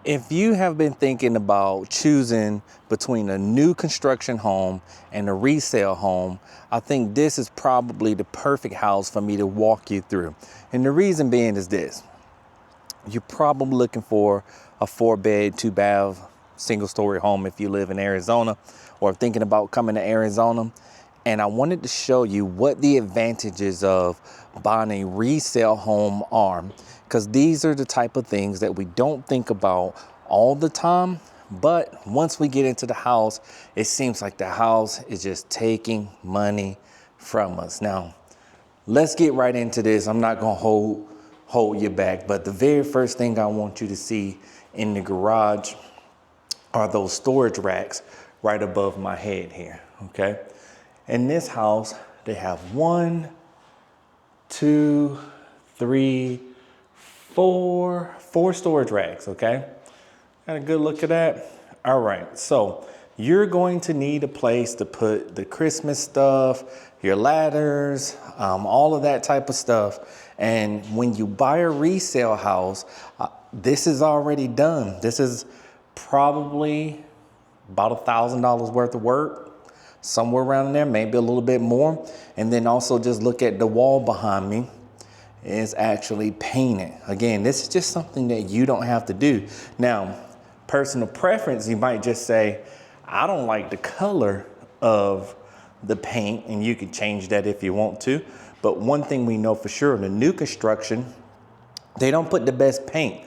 If you have been thinking about choosing between a new construction home and a resale home, I think this is probably the perfect house for me to walk you through. And the reason being is this. You're probably looking for a 4-bed, 2-bath, single-story home if you live in Arizona or thinking about coming to Arizona. And I wanted to show you what the advantages of buying a resale home are, because these are the type of things that we don't think about all the time. But once we get into the house, it seems like the house is just taking money from us. Now, let's get right into this. I'm not gonna hold you back, but the very first thing I want you to see in the garage are those storage racks right above my head here, okay? In this house, they have 1, 2, 3, 4 storage racks, okay? Got a good look at that? All right, so you're going to need a place to put the Christmas stuff, your ladders, all of that type of stuff. And when you buy a resale house, this is already done. This is probably about $1,000 worth of work, somewhere around there, maybe a little bit more. And then also just look at the wall behind me. It's actually painted. Again, this is just something that you don't have to do. Now, personal preference, you might just say, I don't like the color of the paint, and you can change that if you want to. But one thing we know for sure, in the new construction, they don't put the best paint.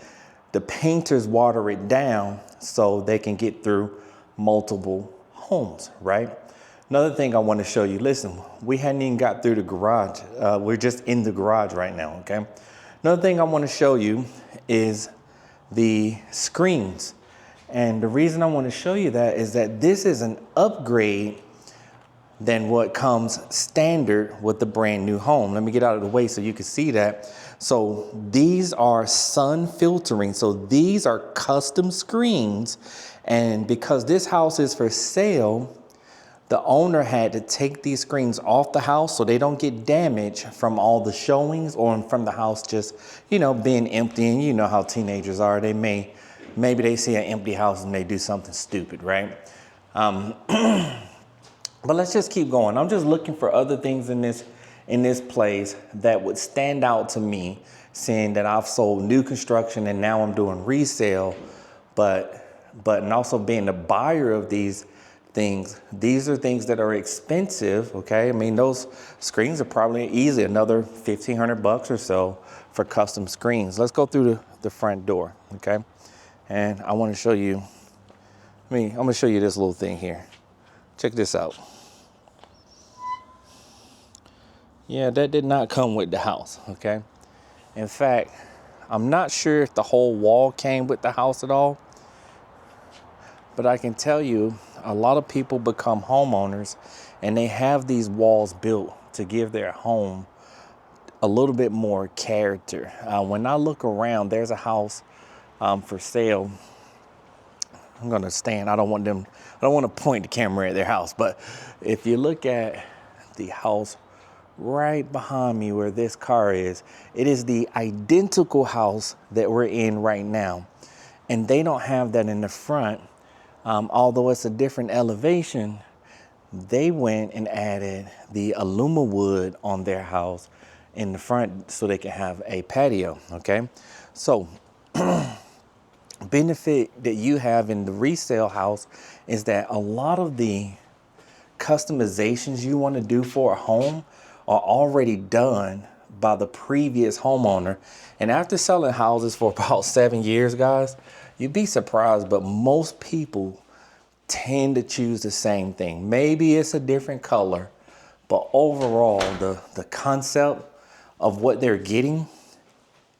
The painters water it down so they can get through multiple homes, right? Another thing I want to show you, listen, we hadn't even got through the garage. We're just in the garage right now, okay? Another thing I want to show you is the screens. And the reason I want to show you that is that this is an upgrade than what comes standard with the brand new home. Let me get out of the way so you can see that. So these are sun filtering. So these are custom screens. And because this house is for sale, the owner had to take these screens off the house so they don't get damaged from all the showings or from the house just, being empty. And you know how teenagers are. Maybe they see an empty house and they do something stupid, right? But let's just keep going. I'm just looking for other things in this place that would stand out to me, seeing that I've sold new construction and now I'm doing resale, and also being a buyer of these things. These are things that are expensive, okay? I mean, those screens are probably easy, another $1,500 or so for custom screens. Let's go through the front door, okay? And I want to show you, I'm going to show you this little thing here. Check this out. Yeah, that did not come with the house, okay? In fact, I'm not sure if the whole wall came with the house at all, but I can tell you a lot of people become homeowners and they have these walls built to give their home a little bit more character. When I look around, there's a house for sale. I'm gonna stand, I don't want to point the camera at their house, but if you look at the house right behind me where this car is, it is the identical house that we're in right now. And they don't have that in the front. Although it's a different elevation, they went and added the aluminum wood on their house in the front so they can have a patio, okay? So, benefit that you have in the resale house is that a lot of the customizations you want to do for a home are already done by the previous homeowner. And after selling houses for about 7 years, guys, you'd be surprised, but most people tend to choose the same thing. Maybe it's a different color, but overall, the concept of what they're getting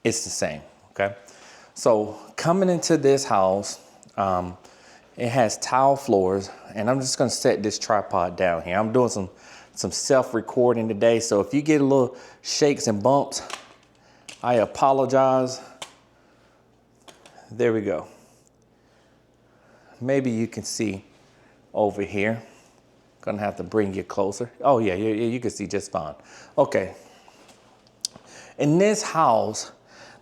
is the same, okay? So coming into this house, it has tile floors, and I'm just gonna set this tripod down here. I'm doing some self-recording today, so if you get a little shakes and bumps, I apologize. There we go. Maybe you can see over here. Gonna have to bring you closer. Oh yeah, you can see just fine. Okay. In this house,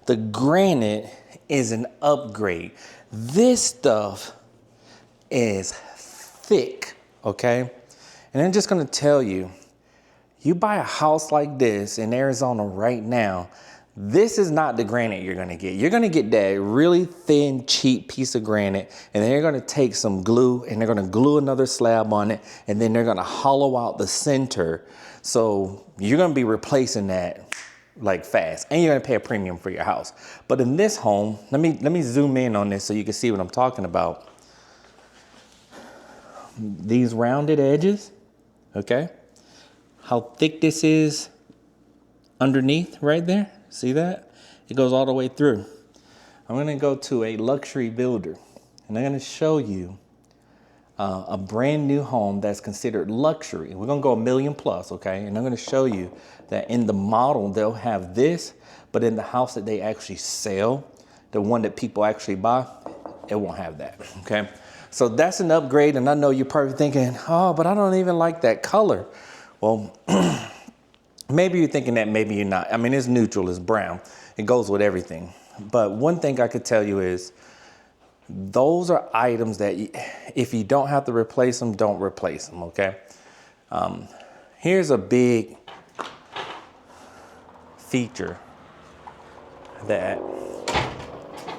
The granite is an upgrade. This stuff is thick, okay? And I'm just gonna tell you, you buy a house like this in Arizona right now, this is not the granite you're gonna get. You're gonna get that really thin, cheap piece of granite, and then they're gonna take some glue and they're gonna glue another slab on it, and then they're gonna hollow out the center. So you're gonna be replacing that like fast, and you're gonna pay a premium for your house. But in this home, let me zoom in on this so you can see what I'm talking about. These rounded edges, okay? How thick this is underneath right there. See that? It goes all the way through. I'm gonna go to a luxury builder and I'm gonna show you a brand new home that's considered luxury. We're gonna go $1 million plus, okay? And I'm gonna show you that in the model, they'll have this, but in the house that they actually sell, the one that people actually buy, it won't have that, okay? So that's an upgrade, and I know you're probably thinking, oh, but I don't even like that color. Well, maybe you're thinking that, maybe you're not. I mean, it's neutral, it's brown. It goes with everything. But one thing I could tell you is, those are items that if you don't have to replace them, don't replace them, okay? Here's a big feature that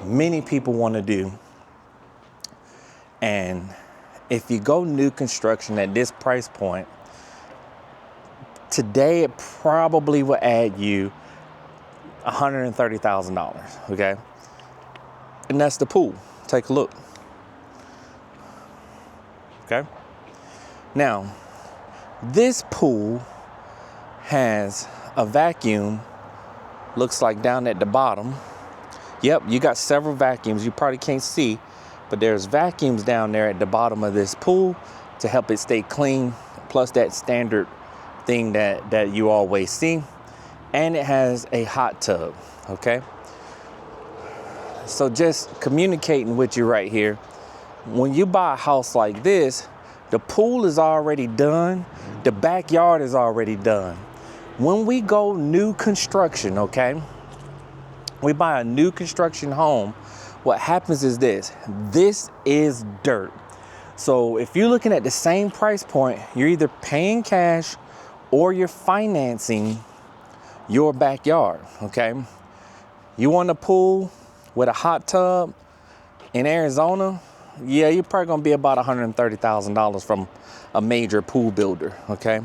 many people want to do. And if you go new construction at this price point, today it probably will add you $130,000, okay? And that's the pool. Take a look. Okay? Now, this pool has a vacuum, looks like down at the bottom. Yep, you got several vacuums. You probably can't see, but there's vacuums down there at the bottom of this pool to help it stay clean, plus that standard thing that you always see. And it has a hot tub, okay? So just communicating with you right here, when you buy a house like this, the pool is already done, the backyard is already done. When we go new construction, okay, we buy a new construction home, what happens is this is dirt. So if you're looking at the same price point, you're either paying cash or you're financing your backyard, okay? You want a pool with a hot tub in Arizona, yeah, you're probably gonna be about $130,000 from a major pool builder, okay?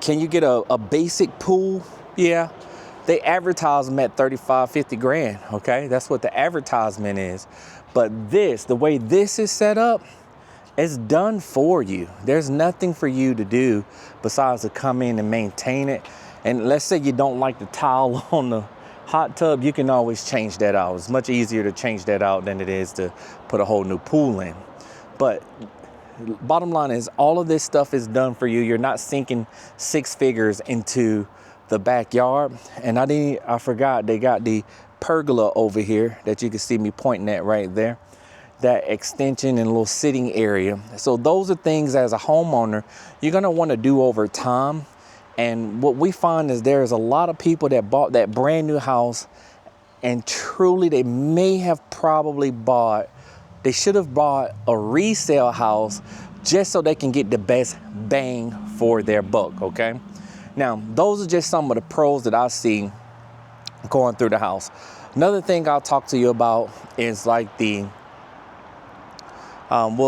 Can you get a basic pool? Yeah, they advertise them at 35, 50 grand, okay? That's what the advertisement is. But the way this is set up, it's done for you. There's nothing for you to do besides to come in and maintain it. And let's say you don't like the tile on the hot tub, you can always change that out. It's much easier to change that out than it is to put a whole new pool in. But bottom line is, all of this stuff is done for you. You're not sinking six figures into the backyard. And I forgot, they got the pergola over here that you can see me pointing at right there. That extension and little sitting area. So those are things as a homeowner, you're gonna wanna do over time. And what we find is there's a lot of people that bought that brand new house, and truly they may have probably they should have bought a resale house just so they can get the best bang for their buck, okay? Now, those are just some of the pros that I see going through the house. Another thing I'll talk to you about is like we'll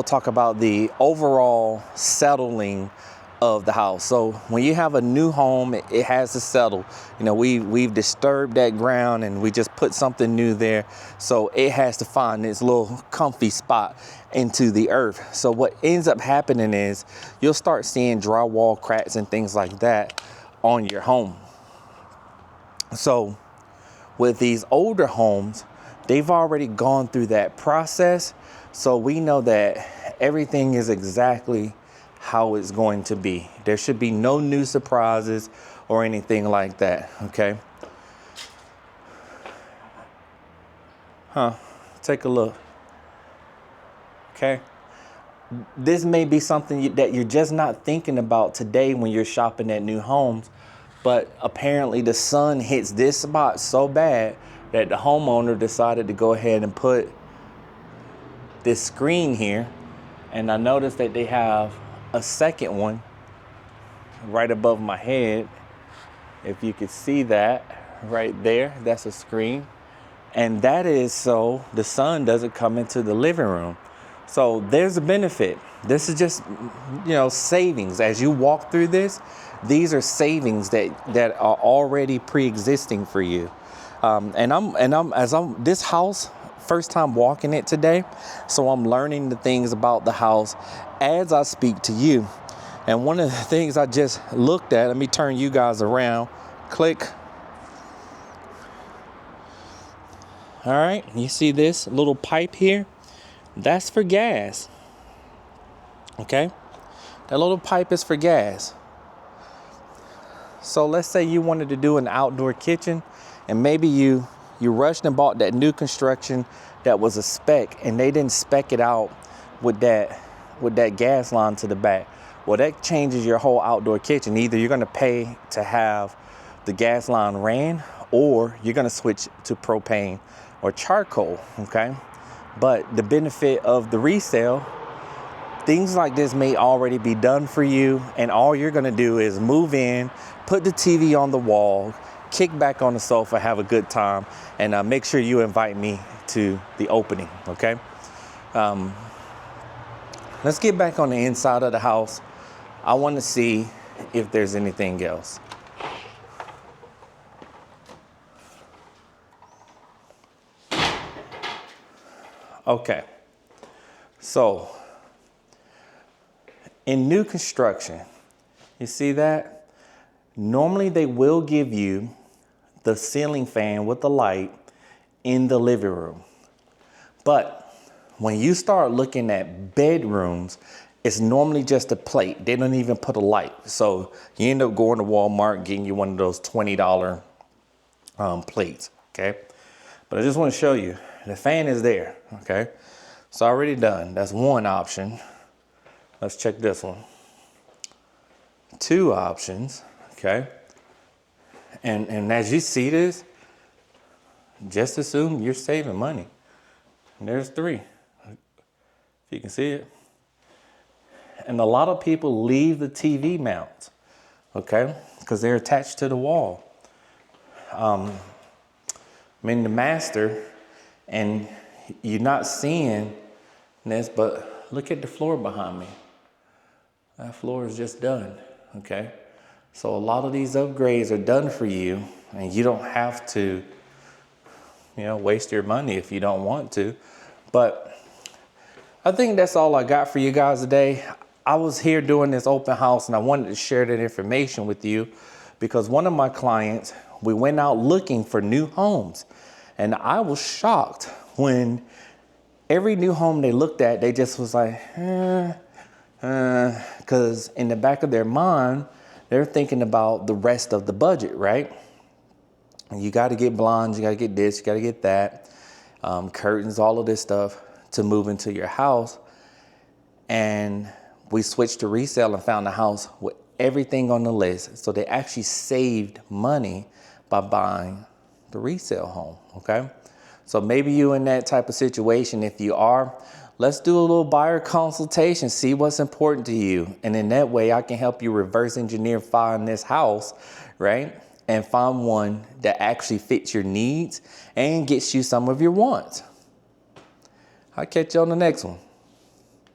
talk about the overall settling of the house. So when you have a new home, it has to settle. You know, we've disturbed that ground and we just put something new there. So it has to find its little comfy spot into the earth. So what ends up happening is you'll start seeing drywall cracks and things like that on your home. So with these older homes, they've already gone through that process. So we know that everything is exactly how it's going to be. There should be no new surprises or anything like that, okay? Take a look, okay? This may be something that you're just not thinking about today when you're shopping at new homes, but apparently the sun hits this spot so bad that the homeowner decided to go ahead and put this screen here. And I noticed that they have a second one right above my head. If you could see that right there, that's a screen. And that is so the sun doesn't come into the living room. So there's a benefit. This is just, savings. As you walk through this, these are savings that are already pre-existing for you. This house, first time walking it today, so I'm learning the things about the house as I speak to you. And one of the things I just looked at, let me turn you guys around, click. All right, you see this little pipe here? That's for gas. Okay, that little pipe is for gas. So let's say you wanted to do an outdoor kitchen, and maybe you rushed and bought that new construction that was a spec, and they didn't spec it out with that gas line to the back. Well, that changes your whole outdoor kitchen. Either you're going to pay to have the gas line ran, or you're going to switch to propane or charcoal. Okay, but the benefit of the resale, things like this may already be done for you, and all you're going to do is move in, put the TV on the wall, kick back on the sofa, have a good time, and make sure you invite me to the opening. Okay, let's get back on the inside of the house. I want to see if there's anything else. Okay, so in new construction, you see that? Normally they will give you the ceiling fan with the light in the living room. But when you start looking at bedrooms, it's normally just a plate. They don't even put a light. So you end up going to Walmart, getting you one of those $20 plates, okay? But I just want to show you, the fan is there, okay? It's already done. That's one option. Let's check this one. Two options, okay? And as you see this, just assume you're saving money. And there's three, if you can see it. And a lot of people leave the TV mounts, okay? Because they're attached to the wall. I'm in the master, and you're not seeing this, but look at the floor behind me. That floor is just done, okay? So a lot of these upgrades are done for you, and you don't have to, waste your money if you don't want to. But I think that's all I got for you guys today. I was here doing this open house, and I wanted to share that information with you because one of my clients, we went out looking for new homes, and I was shocked when every new home they looked at, they just was like, because in the back of their mind, they're thinking about the rest of the budget, right? You got to get blinds, you got to get this, you got to get that, curtains, all of this stuff to move into your house. And we switched to resale and found a house with everything on the list. So they actually saved money by buying the resale home, okay? So maybe you in that type of situation. If you are, let's do a little buyer consultation, see what's important to you. And in that way, I can help you reverse engineer find this house, right? And find one that actually fits your needs and gets you some of your wants. I'll catch you on the next one.